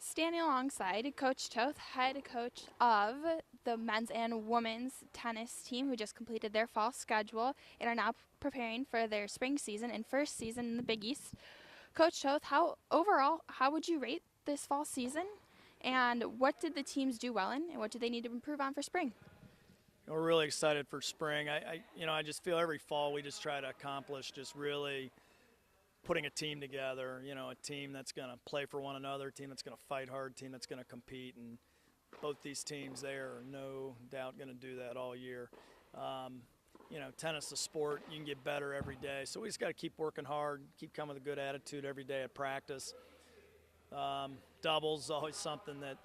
standing alongside Coach Toth, head coach of the men's and women's tennis team, who just completed their fall schedule and are now preparing for their spring season and first season in the Big East. Coach Toth, how would you rate this fall season, and what did the teams do well in, and what do they need to improve on for spring? We're really excited for spring. I just feel every fall we just try to accomplish just really putting a team together, a team that's going to play for one another, a team that's going to fight hard, a team that's going to compete. And both these teams, they are no doubt going to do that all year. Tennis is a sport. You can get better every day. So we just got to keep working hard, keep coming with a good attitude every day at practice. Doubles is always something that,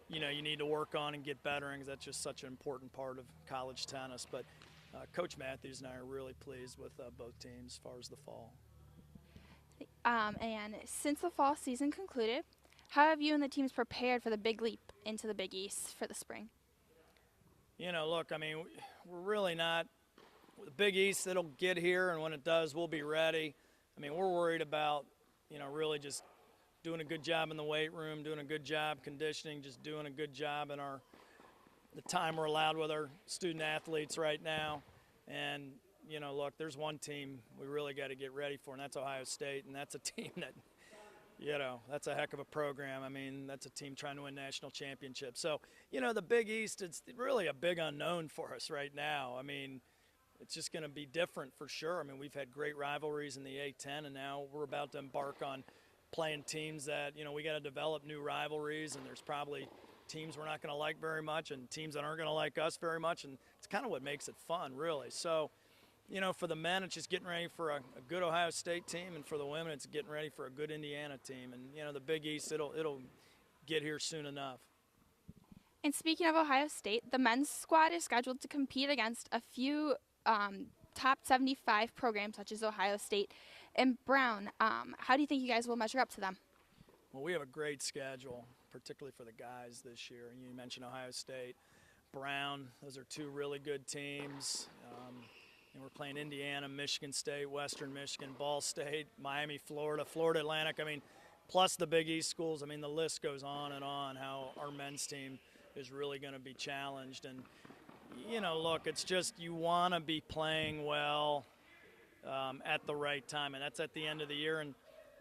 you need to work on and get better in, because that's just such an important part of college tennis. But Coach Matthews and I are really pleased with both teams as far as the fall. And since the fall season concluded, how have you and the teams prepared for the big leap into the Big East for the spring? Look, we're really not – the Big East, it'll get here, and when it does, we'll be ready. We're worried about, really just doing a good job in the weight room, doing a good job conditioning, just doing a good job in the time we're allowed with our student athletes right now. And look, there's one team we really got to get ready for, and that's Ohio State, and that's a team that, that's a heck of a program. That's a team trying to win national championships. So, the Big East, it's really a big unknown for us right now. It's just going to be different for sure. We've had great rivalries in the A-10, and now we're about to embark on playing teams that, we got to develop new rivalries, and there's probably teams we're not going to like very much and teams that aren't going to like us very much, and it's kind of what makes it fun, really. So, for the men, it's just getting ready for a good Ohio State team, and for the women, it's getting ready for a good Indiana team. And, the Big East, it'll get here soon enough. And speaking of Ohio State, the men's squad is scheduled to compete against a few top 75 programs, such as Ohio State and Brown. How do you think you guys will measure up to them? Well, we have a great schedule, particularly for the guys this year. You mentioned Ohio State, Brown. Those are two really good teams. And we're playing Indiana, Michigan State, Western Michigan, Ball State, Miami, Florida, Florida Atlantic. Plus the Big East schools. The list goes on and on, how our men's team is really going to be challenged. And, look, it's just you want to be playing well at the right time, and that's at the end of the year. And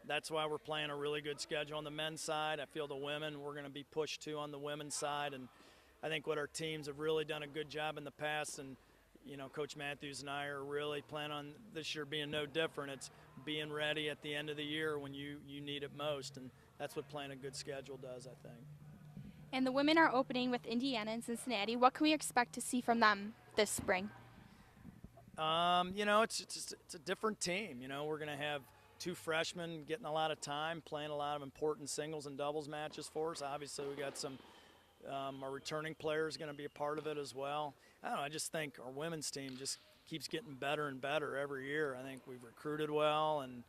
that's why we're playing a really good schedule on the men's side. I feel the women, we're going to be pushed too on the women's side. And I think what our teams have really done a good job in the past, and Coach Matthews and I are really planning on this year being no different. It's being ready at the end of the year when you need it most, and that's what playing a good schedule does, I think. And the women are opening with Indiana and Cincinnati. What can we expect to see from them this spring? It's a different team. We're going to have two freshmen getting a lot of time, playing a lot of important singles and doubles matches for us. Obviously, we got some our returning players going to be a part of it as well. I just think our women's team just keeps getting better and better every year. I think we've recruited well, and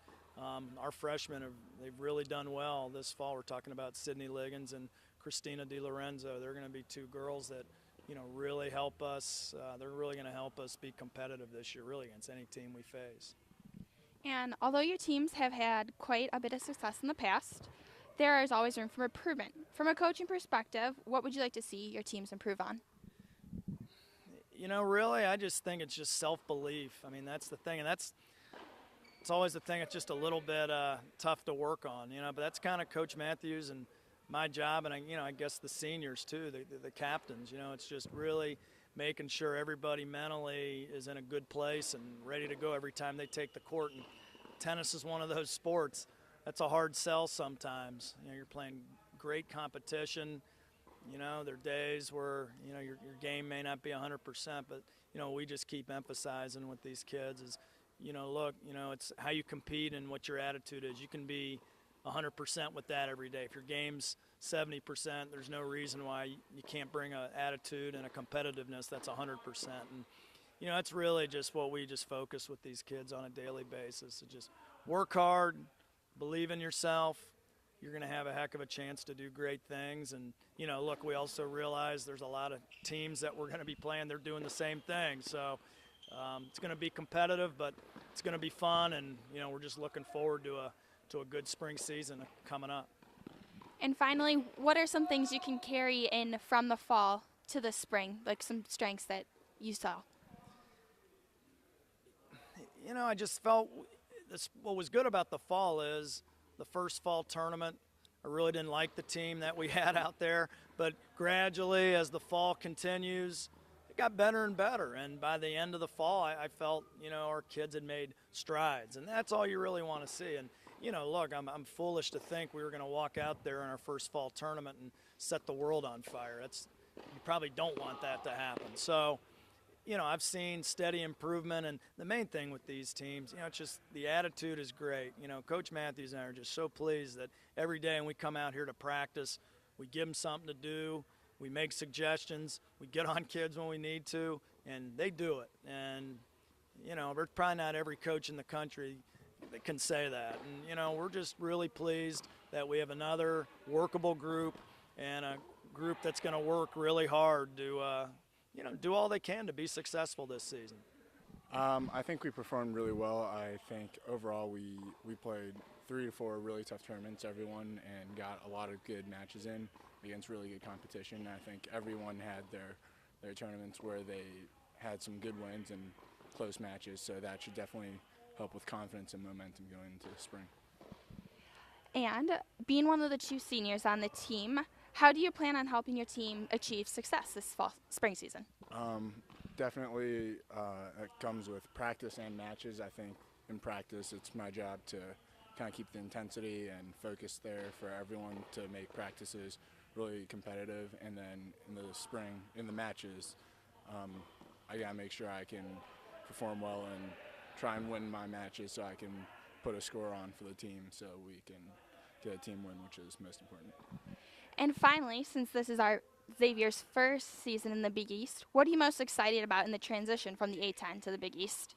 our freshmen, they've really done well this fall. We're talking about Sydney Liggins and Christina DiLorenzo. They're going to be two girls that, really help us. They're really going to help us be competitive this year, really, against any team we face. And although your teams have had quite a bit of success in the past, there is always room for improvement. From a coaching perspective, what would you like to see your teams improve on? Really, I just think it's just self-belief. That's the thing, and it's always the thing that's just a little bit tough to work on, but that's kind of Coach Matthews and my job, and I guess the seniors too, the captains. It's just really making sure everybody mentally is in a good place and ready to go every time they take the court. And tennis is one of those sports that's a hard sell sometimes. You're playing great competition. There are days where, your game may not be 100%, but, we just keep emphasizing with these kids is, look, it's how you compete and what your attitude is. You can be 100% with that every day. If your game's 70%, there's no reason why you can't bring an attitude and a competitiveness that's 100%. And, it's really just what we just focus with these kids on a daily basis. So just work hard, believe in yourself. You're going to have a heck of a chance to do great things. And, look, we also realize there's a lot of teams that we're going to be playing. They're doing the same thing. So it's going to be competitive, but it's going to be fun. And, we're just looking forward to a good spring season coming up. And finally, what are some things you can carry in from the fall to the spring, like some strengths that you saw? You know, I just felt what was good about the fall is the first fall tournament. I really didn't like the team that we had out there, but gradually as the fall continues, it got better and better. And by the end of the fall, I felt, you know, our kids had made strides, and that's all you really want to see. And, you know, look, I'm foolish to think we were going to walk out there in our first fall tournament and set the world on fire. You probably don't want that to happen. So, you know, I've seen steady improvement, and the main thing with these teams, you know, it's just the attitude is great. You know, Coach Matthews and I are just so pleased that every day when we come out here to practice, we give them something to do, we make suggestions, we get on kids when we need to, and they do it. And, you know, there's probably not every coach in the country that can say that. And, you know, we're just really pleased that we have another workable group and a group that's going to work really hard to, you know, do all they can to be successful this season. I think we performed really well. I think overall we played 3 to 4 really tough tournaments, everyone, and got a lot of good matches in against really good competition. I think everyone had their tournaments where they had some good wins and close matches, so that should definitely help with confidence and momentum going into the spring. And being one of the 2 seniors on the team, how do you plan on helping your team achieve success this spring season? Definitely it comes with practice and matches. I think in practice it's my job to kind of keep the intensity and focus there for everyone to make practices really competitive. And then in the spring, in the matches, I got to make sure I can perform well and try and win my matches so I can put a score on for the team so we can get a team win, which is most important. And finally, since this is our Xavier's first season in the Big East, what are you most excited about in the transition from the A-10 to the Big East?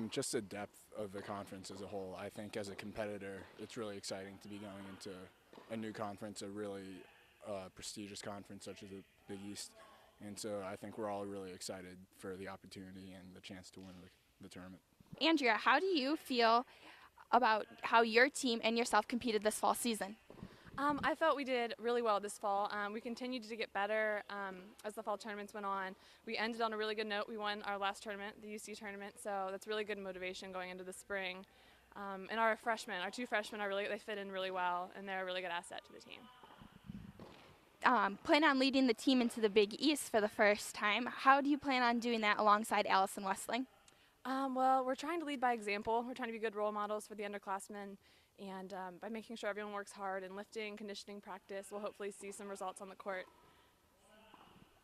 Just the depth of the conference as a whole. I think as a competitor, it's really exciting to be going into a new conference, a really prestigious conference such as the Big East. And so I think we're all really excited for the opportunity and the chance to win the tournament. Andrea, how do you feel about how your team and yourself competed this fall season? I felt we did really well this fall. We continued to get better as the fall tournaments went on. We ended on a really good note. We won our last tournament, the UC tournament, so that's really good motivation going into the spring. And our 2 freshmen, they fit in really well, and they're a really good asset to the team. Plan on leading the team into the Big East for the first time. How do you plan on doing that alongside Allison Westling? Well, we're trying to lead by example. We're trying to be good role models for the underclassmen. And by making sure everyone works hard in lifting, conditioning practice, we'll hopefully see some results on the court.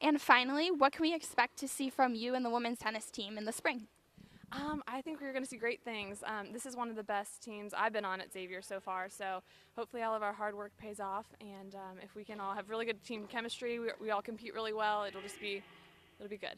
And finally, what can we expect to see from you and the women's tennis team in the spring? I think we're going to see great things. This is one of the best teams I've been on at Xavier so far, so hopefully all of our hard work pays off, and if we can all have really good team chemistry, we all compete really well, it'll be good.